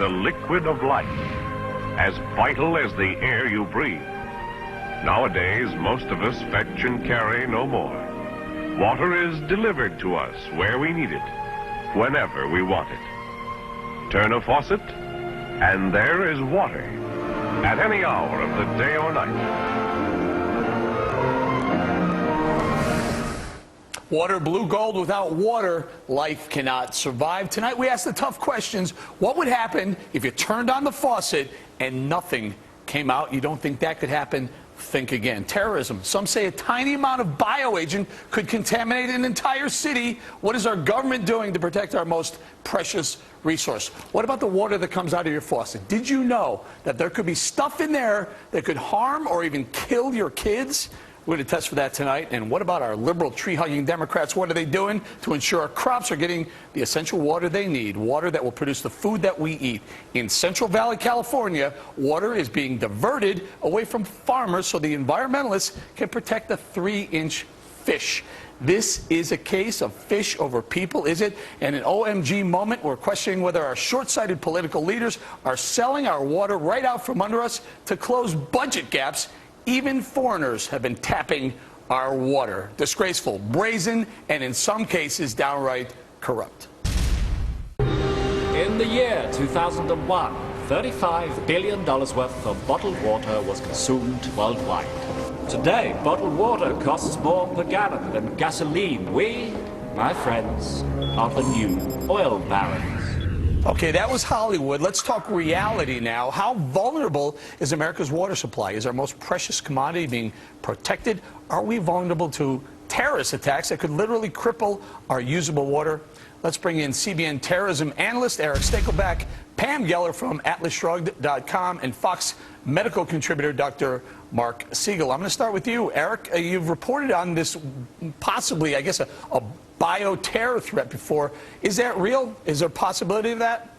the liquid of life, as vital as the air you breathe. Nowadays, most of us fetch and carry no more. Water is delivered to us where we need it, whenever we want it. Turn a faucet, and there is water, at any hour of the day or night. Water, blue gold. Without water, life cannot survive. Tonight we ask the tough questions. What would happen if you turned on the faucet and nothing came out? You don't think that could happen? Think again. Terrorism. Some say a tiny amount of bioagent could contaminate an entire city. What is our government doing to protect our most precious resource? What about the water that comes out of your faucet? Did you know that there could be stuff in there that could harm or even kill your kids? We're going to test for that tonight. And what about our liberal tree-hugging Democrats? What are they doing to ensure our crops are getting the essential water they need, water that will produce the food that we eat? In Central Valley, California, water is being diverted away from farmers so the environmentalists can protect the 3-inch fish. This is a case of fish over people, is it? And an OMG moment, we're questioning whether our short-sighted political leaders are selling our water right out from under us to close budget gaps. Even foreigners have been tapping our water. Disgraceful, brazen, and in some cases, downright corrupt. In the year 2001, $35 billion worth of bottled water was consumed worldwide. Today, bottled water costs more per gallon than gasoline. We, my friends, are the new oil barons. Okay, that was Hollywood. Let's talk reality now. How vulnerable is America's water supply? Is our most precious commodity being protected? Are we vulnerable to terrorist attacks that could literally cripple our usable water? Let's bring in CBN terrorism analyst Eric Stakelback, Pam Geller from AtlasShrugged.com, and Fox medical contributor Dr. Mark Siegel. I'm going to start with you, Eric. You've reported on this possibly, I guess, a bioterror threat before. Is that real? Is there a possibility of that?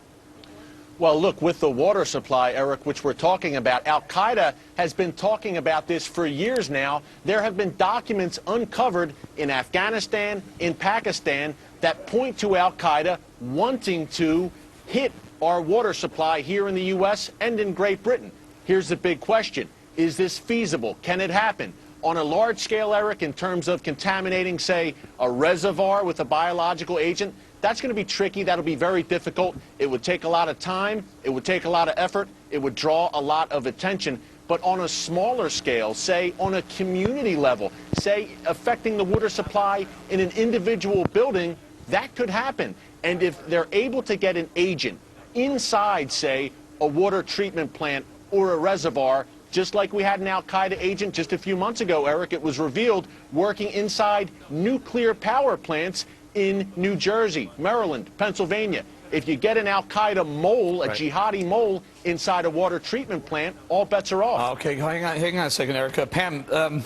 Well, look, with the water supply, Eric, which we're talking about, Al-Qaeda has been talking about this for years now. There have been documents uncovered in Afghanistan, in Pakistan, that point to Al-Qaeda wanting to hit our water supply here in the U.S. and in Great Britain. Here's the big question. Is this feasible? Can it happen? On a large scale, Eric, in terms of contaminating, say, a reservoir with a biological agent, that's going to be tricky. That'll be very difficult. It would take a lot of time. It would take a lot of effort. It would draw a lot of attention. But on a smaller scale, say on a community level, say affecting the water supply in an individual building, that could happen. And if they're able to get an agent inside, say, a water treatment plant or a reservoir, just like we had an Al-Qaeda agent just a few months ago, Eric, it was revealed working inside nuclear power plants in New Jersey, Maryland, Pennsylvania. If you get an Al-Qaeda mole, a jihadi mole, inside a water treatment plant, all bets are off. Okay, hang on a second, Eric. Pam,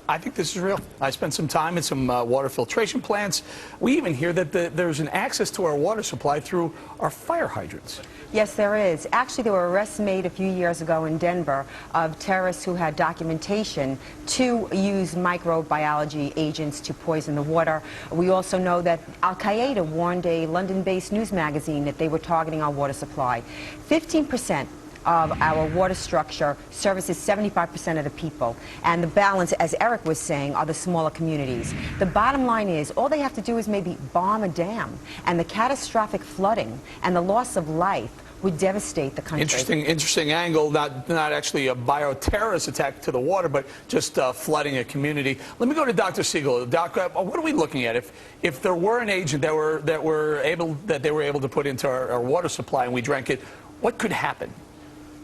I think this is real. I spent some time in some water filtration plants. We even hear that there's an access to our water supply through our fire hydrants. Yes, there is. Actually, there were arrests made a few years ago in Denver of terrorists who had documentation to use microbiology agents to poison the water. We also know that Al-Qaeda warned a London-based news magazine that they were targeting our water supply. 15% of our water structure services 75% of the people, and the balance, as Eric was saying, are the smaller communities. The bottom line is all they have to do is maybe bomb a dam, and the catastrophic flooding and the loss of life would devastate the country. Interesting angle, not actually a bioterrorist attack to the water, but just flooding a community. Let me go to Dr. Siegel. Doc, what are we looking at? If there were an agent that they were able to put into our water supply and we drank it, what could happen?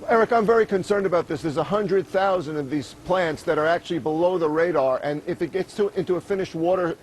Eric, I'm very concerned about this. There's 100,000 of these plants that are actually below the radar, and if it gets into a finished water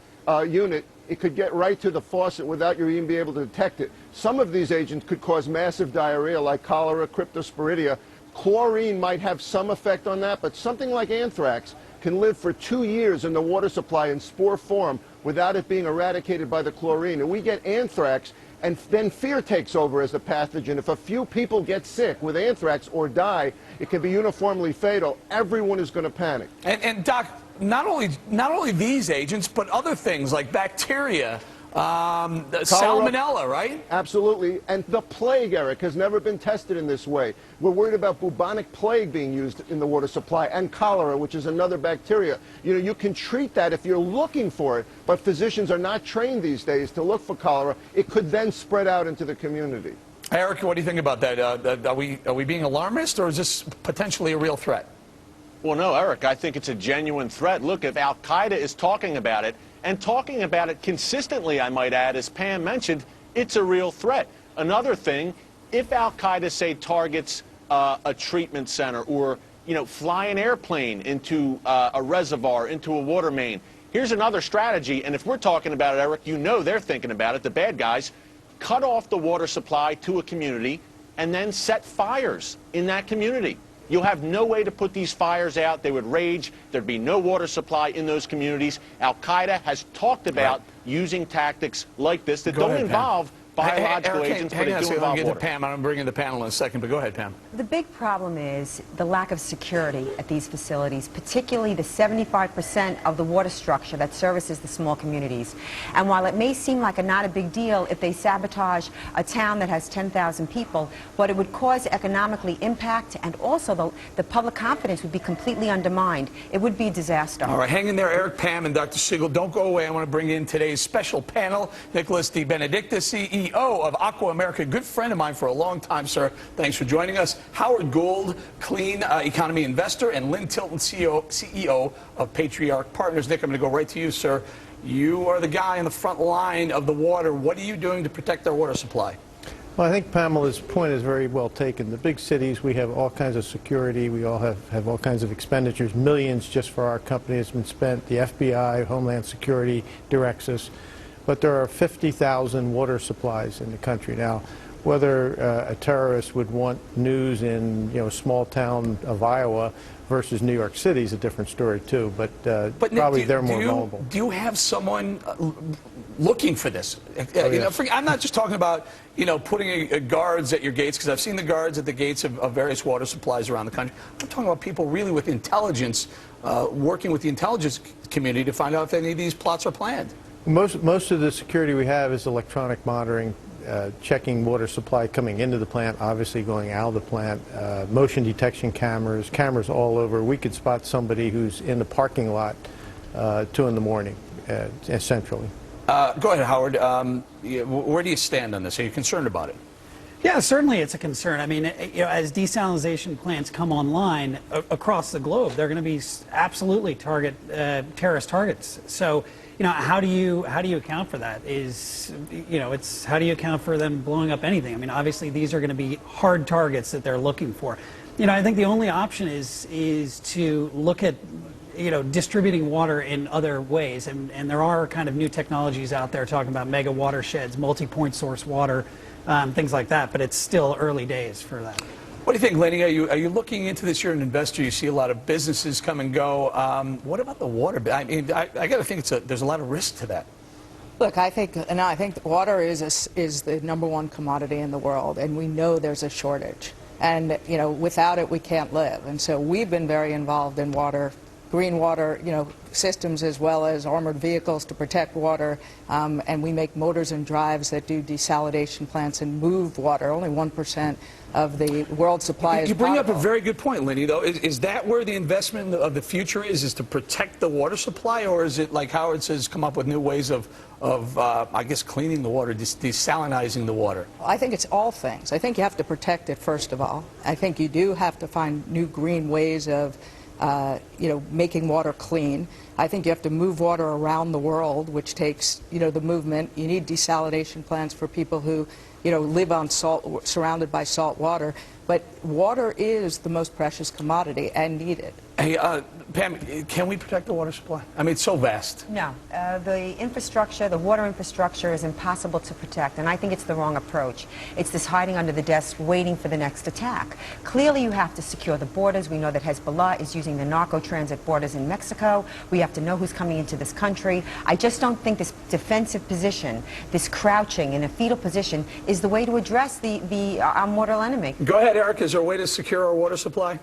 unit, it could get right to the faucet without you even be able to detect it. Some of these agents could cause massive diarrhea, like cholera, cryptosporidia. Chlorine might have some effect on that, but something like anthrax can live for 2 years in the water supply in spore form without it being eradicated by the chlorine. And we get anthrax, and then fear takes over as the pathogen. If a few people get sick with anthrax or die, it can be uniformly fatal. Everyone is going to panic. And Doc, not only these agents, but other things like bacteria Salmonella, right? Absolutely. And the plague, Eric, has never been tested in this way. We're worried about bubonic plague being used in the water supply, and cholera, which is another bacteria. You know, you can treat that if you're looking for it, but physicians are not trained these days to look for cholera. It could then spread out into the community. Eric, what do you think about that? Are we being alarmist, or is this potentially a real threat? Well, no, Eric, I think it's a genuine threat. Look, if Al-Qaeda is talking about it, and talking about it consistently, I might add, as Pam mentioned, it's a real threat. Another thing, if Al-Qaeda, say, targets a treatment center, or, you know, fly an airplane into a reservoir, into a water main, here's another strategy, and if we're talking about it, Eric, you know they're thinking about it, the bad guys. Cut off the water supply to a community and then set fires in that community. You'll have no way to put these fires out. They would rage. There'd be no water supply in those communities. Al-Qaeda has talked about using tactics like this that don't involve biological agents, but they do involve water. Pam. I'm bringing the panel in a second, but go ahead, Pam. The big problem is the lack of security at these facilities, particularly the 75% of the water structure that services the small communities. And while it may seem like not a big deal if they sabotage a town that has 10,000 people, but it would cause economically impact, and also the public confidence would be completely undermined. It would be a disaster. All right, hang in there, Eric, Pam, and Dr. Siegel. Don't go away. I want to bring in today's special panel, Nicholas DeBenedictis, CEO of Aqua America, good friend of mine for a long time, sir. Thanks for joining us. Howard Gould, clean economy investor, and Lynn Tilton, CEO of Patriarch Partners. Nick, I'm going to go right to you, sir. You are the guy in the front line of the water. What are you doing to protect our water supply? Well, I think Pamela's point is very well taken. The big cities, we have all kinds of security. We all have all kinds of expenditures. Millions just for our company has been spent. The FBI, Homeland Security directs us. But there are 50,000 water supplies in the country. Now, whether a terrorist would want news in, you know, a small town of Iowa versus New York City is a different story, too. But probably Nick, they're more vulnerable. Do you have someone looking for this? You know, I'm not just talking about, you know, putting guards at your gates, because I've seen the guards at the gates of various water supplies around the country. I'm talking about people really with intelligence, working with the intelligence community to find out if any of these plots are planned. Most of the security we have is electronic monitoring, checking water supply coming into the plant, obviously going out of the plant, motion detection cameras all over. We could spot somebody who's in the parking lot 2 in the morning, centrally. Go ahead, Howard. Where do you stand on this? Are you concerned about it? Yeah, certainly it's a concern. I mean, you know, as desalination plants come online across the globe, they're going to be absolutely terrorist targets. So, you know, how do you account for that? It's how do you account for them blowing up anything? I mean, obviously these are going to be hard targets that they're looking for. You know, I think the only option is to look at, you know, distributing water in other ways, and there are kind of new technologies out there talking about mega watersheds, multi-point source water, things like that. But it's still early days for that. What do you think, Lenny? Are you looking into this? You're an investor. You see a lot of businesses come and go. What about the water? I mean, I got to think there's a lot of risk to that. Look, I think water is the #1 commodity in the world, and we know there's a shortage. And, you know, without it, we can't live. And so we've been very involved in water, green water, you know, systems, as well as armored vehicles to protect water. And we make motors and drives that do desalination plants and move water. Only 1% of the world supply is You bring up potable. a very good point, Lenny, though. Is that where the investment of the future is to protect the water supply? Or is it, like Howard says, come up with new ways of I guess, cleaning the water, desalinizing the water? I think it's all things. I think you have to protect it, first of all. I think you do have to find new green ways of you know, making water clean. I think you have to move water around the world, which takes, you know, the movement. You need desalination plants for people who, you know, live on salt, surrounded by salt water. But water is the most precious commodity and needed. Hey, Pam, can we protect the water supply? I mean, it's so vast. No. The infrastructure, the water infrastructure is impossible to protect, and I think it's the wrong approach. It's this hiding under the desk, waiting for the next attack. Clearly, you have to secure the borders. We know that Hezbollah is using the narco-transit borders in Mexico. We have to know who's coming into this country. I just don't think this defensive position, this crouching in a fetal position, is the way to address our mortal enemy. Go ahead, Eric. Is there a way to secure our water supply?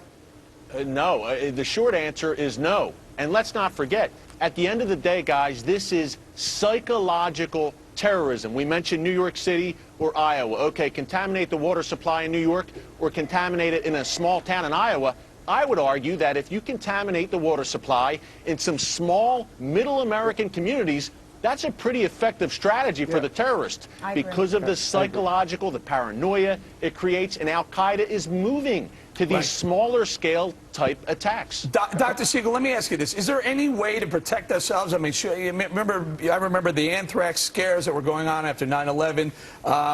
No. The short answer is no. And let's not forget, at the end of the day, guys, this is psychological terrorism. We mentioned New York City or Iowa. Okay, contaminate the water supply in New York or contaminate it in a small town in Iowa. I would argue that if you contaminate the water supply in some small middle American communities, that's a pretty effective strategy for the terrorists because of the psychological, the paranoia it creates, and Al-Qaeda is moving to these smaller scale type attacks. Dr. Siegel, let me ask you this. Is there any way to protect ourselves? I mean, I remember the anthrax scares that were going on after 9/11.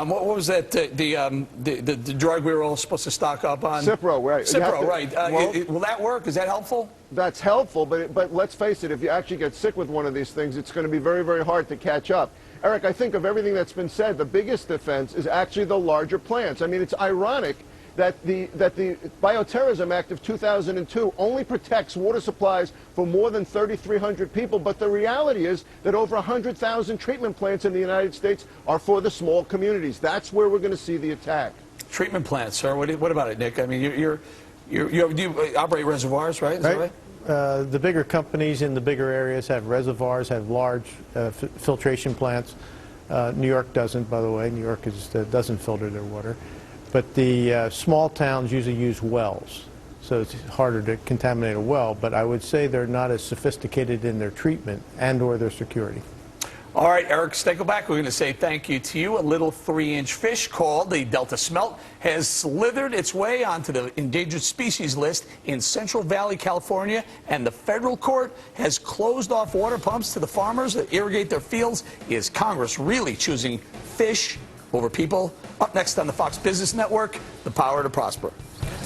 What was that, the drug we were all supposed to stock up on? Cipro, right. Cipro, right. Will that work? Is that helpful? That's helpful, but let's face it, if you actually get sick with one of these things, it's going to be very, very hard to catch up. Eric, I think of everything that's been said, the biggest defense is actually the larger plants. I mean, it's ironic that the Bioterrorism Act of 2002 only protects water supplies for more than 3,300 people, but the reality is that over 100,000 treatment plants in the United States are for the small communities. That's where we're going to see the attack. Treatment plants, sir. What about it, Nick? I mean, you operate reservoirs, right? Is that right? The bigger companies in the bigger areas have reservoirs, have large filtration plants. New York doesn't, by the way. New York doesn't filter their water. But the small towns usually use wells, so it's harder to contaminate a well. But I would say they're not as sophisticated in their treatment and or their security. All right, Eric Stakelback, we're going to say thank you to you. A little 3-inch fish called the Delta smelt has slithered its way onto the endangered species list in Central Valley, California, and the federal court has closed off water pumps to the farmers that irrigate their fields. Is Congress really choosing fish over people? Up next on the Fox Business Network, the power to prosper.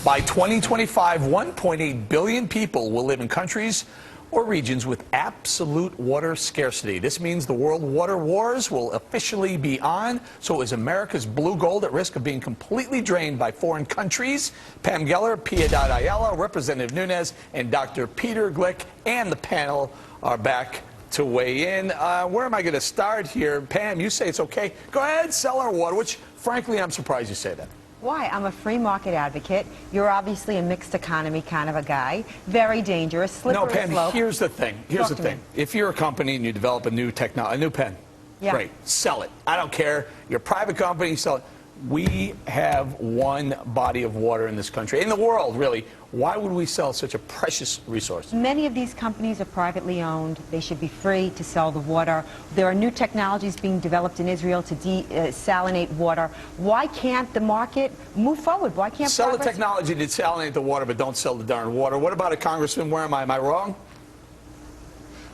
By 2025, 1.8 billion people will live in countries or regions with absolute water scarcity. This means the world water wars will officially be on. So is America's blue gold at risk of being completely drained by foreign countries? Pam Geller, Piedad Ayala, Representative Nunes, and Dr. Peter Glick and the panel are back to weigh in. Where am I going to start here? Pam, you say it's okay. Go ahead, sell our water, which, frankly, I'm surprised you say that. Why? I'm a free market advocate. You're obviously a mixed economy kind of a guy. Very dangerous, slippery slope. No, Pam, here's the thing. Here's the thing. If you're a company and you develop a new technology, a new pen, great, sell it. I don't care. You're a private company, sell it. We have one body of water in this country, in the world, really. Why would we sell such a precious resource? Many of these companies are privately owned. They should be free to sell the water. There are new technologies being developed in Israel to desalinate water. Why can't the market move forward? Why can't sell the technology to desalinate the water, but don't sell the darn water? What about it, Congressman? Where am I? Am I wrong?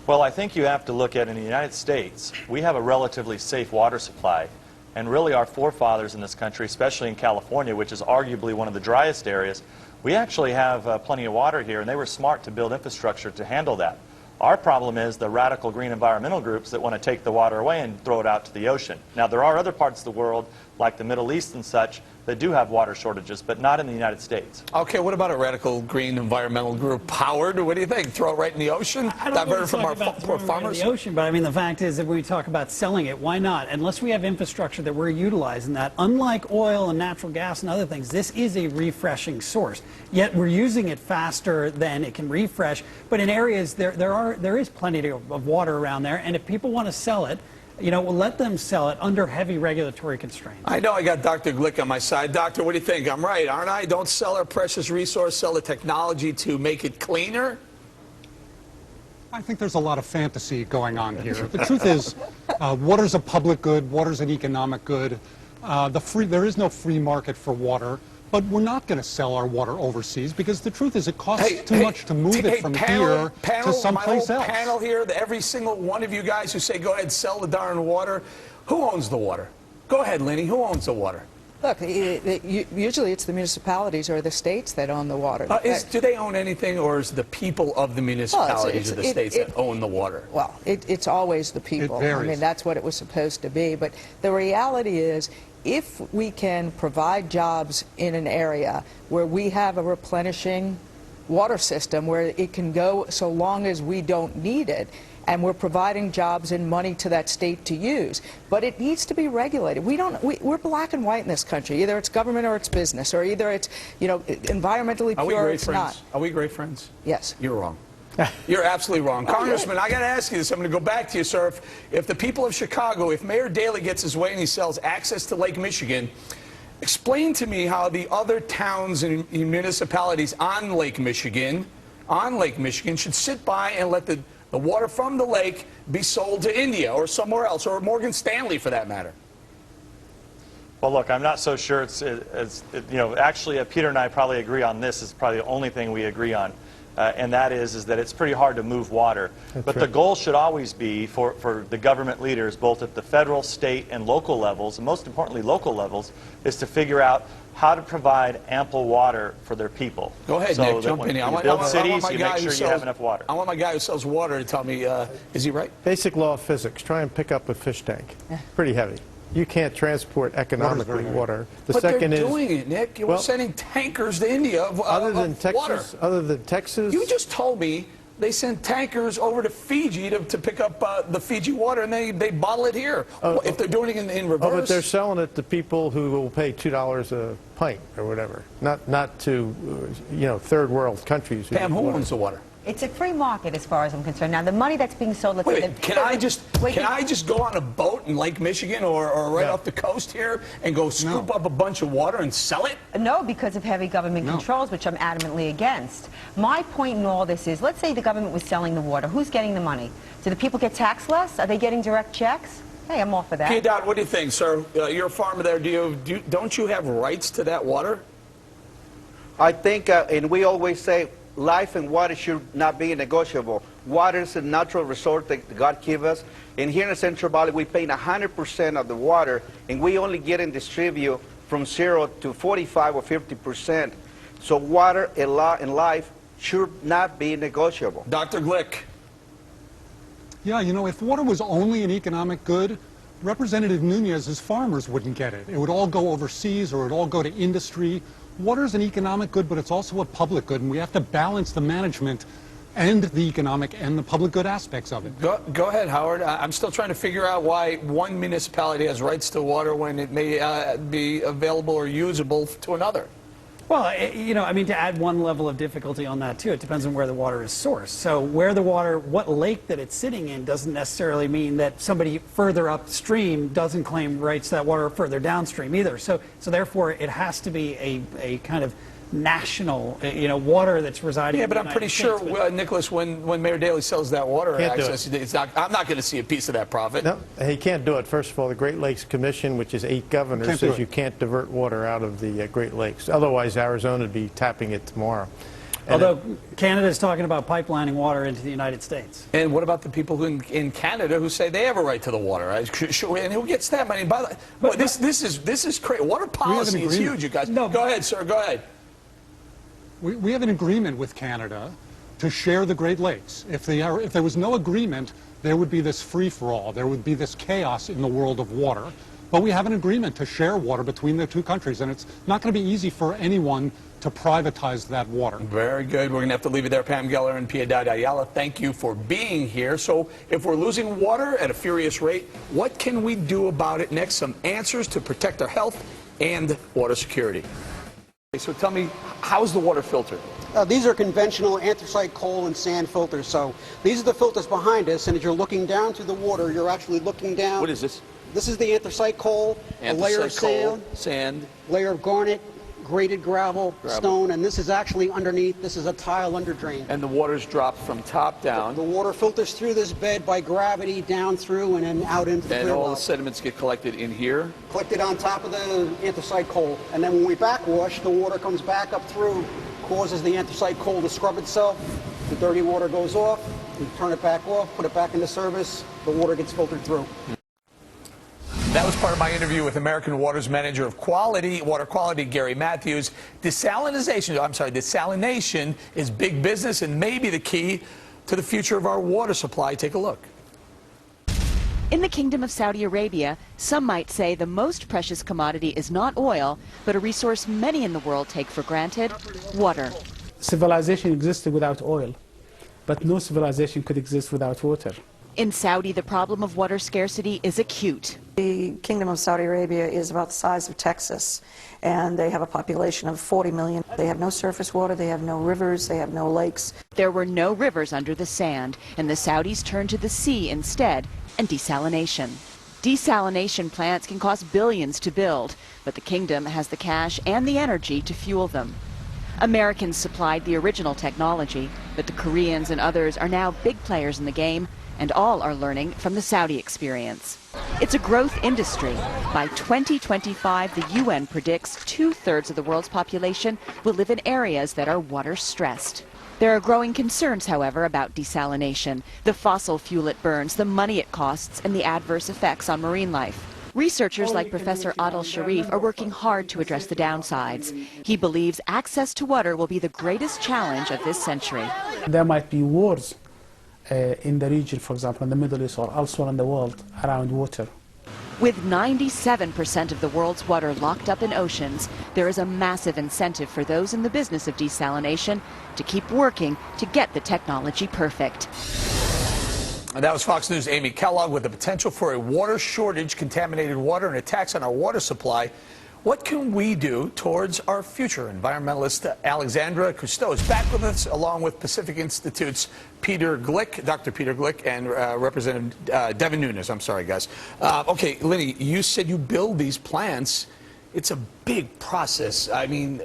Well, I think you have to look at, in the United States, we have a relatively safe water supply. And really our forefathers in this country, especially in California, which is arguably one of the driest areas, we actually have plenty of water here, and they were smart to build infrastructure to handle that. Our problem is the radical green environmental groups that want to take the water away and throw it out to the ocean. Now, there are other parts of the world, like the Middle East and such, that do have water shortages, but not in the United States. Okay, what about a radical green environmental group? Howard, what do you think? Throw it right in the ocean? I don't Divert it from our poor farmers? Right in the ocean, but I mean, the fact is that when we talk about selling it, why not? Unless we have infrastructure that we're utilizing that, unlike oil and natural gas and other things, this is a refreshing source. Yet we're using it faster than it can refresh. But in areas, there is plenty of water around there, and if people want to sell it, you know, we'll let them sell it under heavy regulatory constraints. I know I got Dr. Glick on my side. Doctor, what do you think? I'm right, aren't I? Don't sell our precious resource, sell the technology to make it cleaner? I think there's a lot of fantasy going on here. The truth is, water's a public good, water's an economic good. There is no free market for water. But we're not going to sell our water overseas because the truth is it costs too much to move it from here to someplace else. Panel here, every single one of you guys who say go ahead, sell the darn water. Who owns the water? Go ahead, Lenny. Who owns the water? Look, usually it's the municipalities or the states that own the water. Do they own anything, or is the people of the municipalities or the states that own the water? Well, it's always the people. It varies. I mean, that's what it was supposed to be. But the reality is, if we can provide jobs in an area where we have a replenishing water system where it can go so long as we don't need it, and we're providing jobs and money to that state to use. But it needs to be regulated. We're black and white in this country. Either it's government or it's business, or either it's, you know, environmentally pure or it's not. Are we great friends? Yes. You're wrong. You're absolutely wrong. Congressman, I got to ask you this. I'm going to go back to you, sir. If the people of Chicago, if Mayor Daley gets his way and he sells access to Lake Michigan, explain to me how the other towns and municipalities on Lake Michigan should sit by and let the water from the lake be sold to India or somewhere else, or Morgan Stanley for that matter. Well, look, I'm not so sure actually, Peter and I probably agree on this. Is probably the only thing we agree on. And that is that it's pretty hard to move water. But the goal should always be for the government leaders, both at the federal, state, and local levels, and most importantly local levels, is to figure out how to provide ample water for their people. Go ahead, Nick, jump in here. I want cities, you make sure you have enough water. I want my guy who sells water to tell me, is he right? Basic law of physics. Try and pick up a fish tank. Pretty heavy. You can't transport economically water. But they're doing it, Nick. We're sending tankers to India of water. Other than Texas? You just told me they send tankers over to Fiji to pick up the Fiji water, and they bottle it here. If they're doing it in reverse. Oh, but they're selling it to people who will pay $2 a pint or whatever, not to third world countries. Pam, who owns the water? It's a free market as far as I'm concerned. Now, the money that's being sold... Can I just go on a boat in Lake Michigan or right off the coast here and go scoop up a bunch of water and sell it? No, because of heavy government controls, which I'm adamantly against. My point in all this is, let's say the government was selling the water. Who's getting the money? Do the people get taxed less? Are they getting direct checks? Hey, I'm all for that. Dot, what do you think, sir? You're a farmer there. Don't you have rights to that water? I think, and we always say, life and water should not be negotiable. Water is a natural resource that God gave us. And here in the Central Valley, we pay 100% of the water, and we only get and distribute from 0 to 45 or 50%. So water and life should not be negotiable. Dr. Glick. Yeah, if water was only an economic good, Representative Nunez's farmers wouldn't get it. It would all go overseas, or it would all go to industry. Water is an economic good, but it's also a public good, and we have to balance the management and the economic and the public good aspects of it. Go ahead, Howard. I'm still trying to figure out why one municipality has rights to water when it may be available or usable to another. Well, to add one level of difficulty on that, too, it depends on where the water is sourced. So what lake that it's sitting in doesn't necessarily mean that somebody further upstream doesn't claim rights to that water further downstream either. So therefore, it has to be a kind of national, water that's residing in the United States. Yeah, but I'm pretty sure, Nicholas, when Mayor Daley sells that water access, I'm not going to see a piece of that profit. No, he can't do it. First of all, the Great Lakes Commission, which is 8 governors, says you can't divert water out of the Great Lakes. Otherwise, Arizona would be tapping it tomorrow. Although Canada's talking about pipelining water into the United States. And what about the people in Canada who say they have a right to the water? And who gets that money? By the way, this is crazy. Water policy is huge, you guys. No, go ahead, sir. Go ahead. We have an agreement with Canada to share the Great Lakes. If there was no agreement, there would be this free-for-all. There would be this chaos in the world of water. But we have an agreement to share water between the two countries, and it's not going to be easy for anyone to privatize that water. Very good. We're going to have to leave it there. Pam Geller and Piedad Ayala, thank you for being here. So if we're losing water at a furious rate, what can we do about it next? Some answers to protect our health and water security. So tell me, how is the water filtered? These are conventional anthracite, coal, and sand filters. So these are the filters behind us, and as you're looking down through the water, you're actually looking down. What is this? This is the anthracite coal, a layer of sand, layer of garnet, graded gravel, stone, and this is actually underneath. This is a tile under drain. And the water's dropped from top down. The water filters through this bed by gravity down through and then out into the clear And all rock. the sediments get collected in here? Collected on top of the anthracite coal. And then when we backwash, the water comes back up through, causes the anthracite coal to scrub itself. The dirty water goes off, we turn it back off, put it back into service, the water gets filtered through. That was part of my interview with American Water's Manager of Water Quality, Gary Matthews. Desalination is big business and may be the key to the future of our water supply. Take a look. In the Kingdom of Saudi Arabia, some might say the most precious commodity is not oil, but a resource many in the world take for granted, water. Civilization existed without oil, but no civilization could exist without water. In Saudi, the problem of water scarcity is acute. The Kingdom of Saudi Arabia is about the size of Texas, and they have a population of 40 million. They have no surface water, they have no rivers, they have no lakes. There were no rivers under the sand, and the Saudis turned to the sea instead, and desalination. Desalination plants can cost billions to build, but the kingdom has the cash and the energy to fuel them. Americans supplied the original technology, but the Koreans and others are now big players in the game, and all are learning from the Saudi experience. It's a growth industry. By 2025, the UN predicts 2/3 of the world's population will live in areas that are water stressed. There are growing concerns, however, about desalination, the fossil fuel it burns, the money it costs, and the adverse effects on marine life. Researchers like Professor Adil Sharif are working hard to address the downsides. He believes access to water will be the greatest challenge of this century. There might be wars in the region, for example, in the Middle East or elsewhere in the world around water. With 97% of the world's water locked up in oceans, there is a massive incentive for those in the business of desalination to keep working to get the technology perfect. And that was Fox News' Amy Kellogg. With the potential for a water shortage, contaminated water, and attacks on our water supply, what can we do towards our future? Environmentalist Alexandra Cousteau is back with us, along with Pacific Institute's Peter Glick, Dr. Peter Glick, and Representative Devin Nunes. I'm sorry, guys. Okay, Lenny, you said you build these plants. It's a big process. I mean,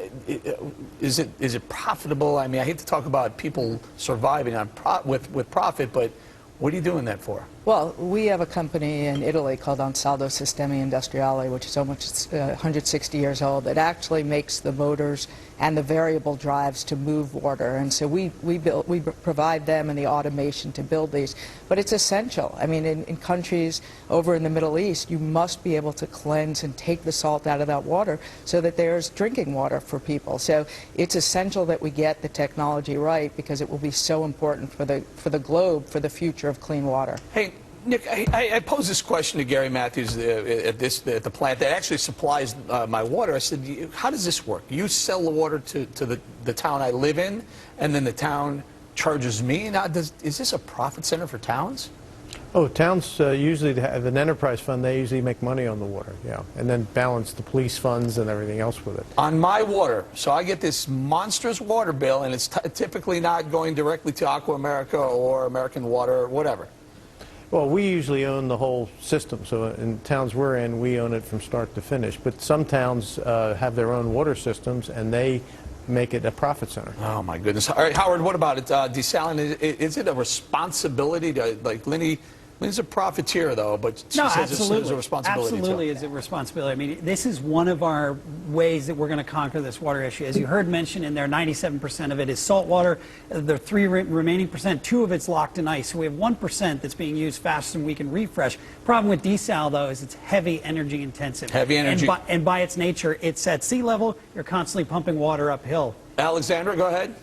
is it profitable? I mean, I hate to talk about people surviving on with profit, but what are you doing that for? Well, we have a company in Italy called Ansaldo Sistemi Industriali, which is almost 160 years old. It actually makes the motors and the variable drives to move water. And so we provide them and the automation to build these. But it's essential. I mean, in countries over in the Middle East, you must be able to cleanse and take the salt out of that water so that there's drinking water for people. So it's essential that we get the technology right, because it will be so important for the globe, for the future of clean water. Hey, Nick, I posed this question to Gary Matthews at the plant that actually supplies my water. I said, how does this work? You sell the water to the town I live in, and then the town charges me? Now, is this a profit center for towns? Oh, towns usually have an enterprise fund. They usually make money on the water, yeah, and then balance the police funds and everything else with it. On my water, so I get this monstrous water bill, and it's typically not going directly to Aqua America or American Water or whatever. Well, we usually own the whole system, so in towns we're in, we own it from start to finish. But some towns have their own water systems, and they make it a profit center. Oh, my goodness. All right, Howard, what about it? Desalination, is it a responsibility to, like, Lynn's a profiteer, though, but she says it's a responsibility. Absolutely, it's a responsibility. I mean, this is one of our ways that we're going to conquer this water issue. As you heard mentioned in there, 97% of it is salt water. The remaining percent, 2 of it's locked in ice. So we have 1% that's being used faster than we can refresh. Problem with desal, though, is it's heavy energy intensive. Heavy energy. And by its nature, it's at sea level. You're constantly pumping water uphill. Alexandra, go ahead.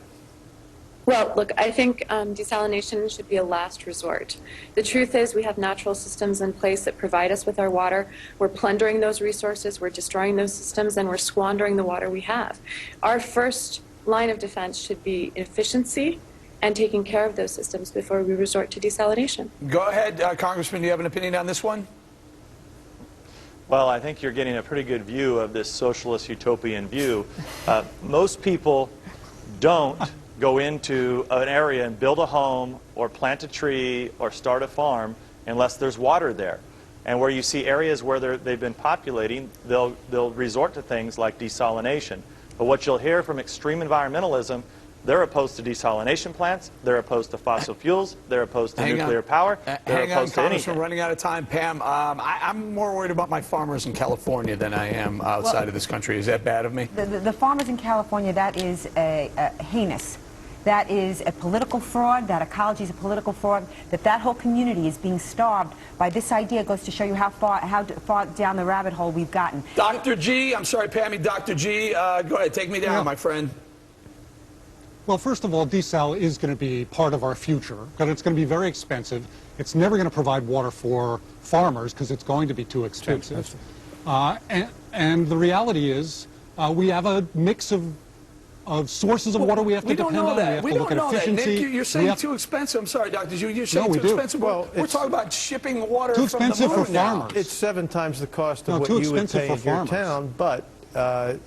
Well, look, I think desalination should be a last resort. The truth is we have natural systems in place that provide us with our water. We're plundering those resources, we're destroying those systems, and we're squandering the water we have. Our first line of defense should be efficiency and taking care of those systems before we resort to desalination. Go ahead, Congressman, do you have an opinion on this one? Well, I think you're getting a pretty good view of this socialist utopian view. Most people don't go into an area and build a home or plant a tree or start a farm unless there's water there. And where you see areas where they've been populating, they'll resort to things like desalination. But what you'll hear from extreme environmentalism, they're opposed to desalination plants, they're opposed to fossil fuels, they're opposed to nuclear power, they're opposed to anything. We're running out of time. Pam, I'm more worried about my farmers in California than I am outside of this country. Is that bad of me? The farmers in California, that is heinous. That is a political fraud. That ecology is a political fraud. That whole community is being starved by this idea. It goes to show you how far down the rabbit hole we've gotten. Dr. G, I'm sorry, Pammy. Dr. G, go ahead. Take me down, my friend. Well, first of all, desal is going to be part of our future, but it's going to be very expensive. It's never going to provide water for farmers because it's going to be too expensive. And the reality is we have a mix of sources of water we have to depend on. We have to look at efficiency. Nick, you're saying too expensive. I'm sorry, Dr. Zhu. You're saying No, we too do. expensive. Well, we're talking about shipping water too from expensive the moon for now. farmers. It's 7 times the cost of No, what too you would expensive pay for in your farmers. town, but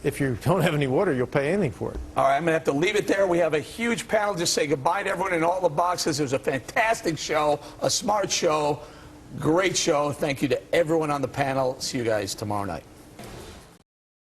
if you don't have any water, you'll pay anything for it. All right, I'm going to have to leave it there. We have a huge panel. Just say goodbye to everyone in all the boxes. It was a fantastic show, a smart show, great show. Thank you to everyone on the panel. See you guys tomorrow night.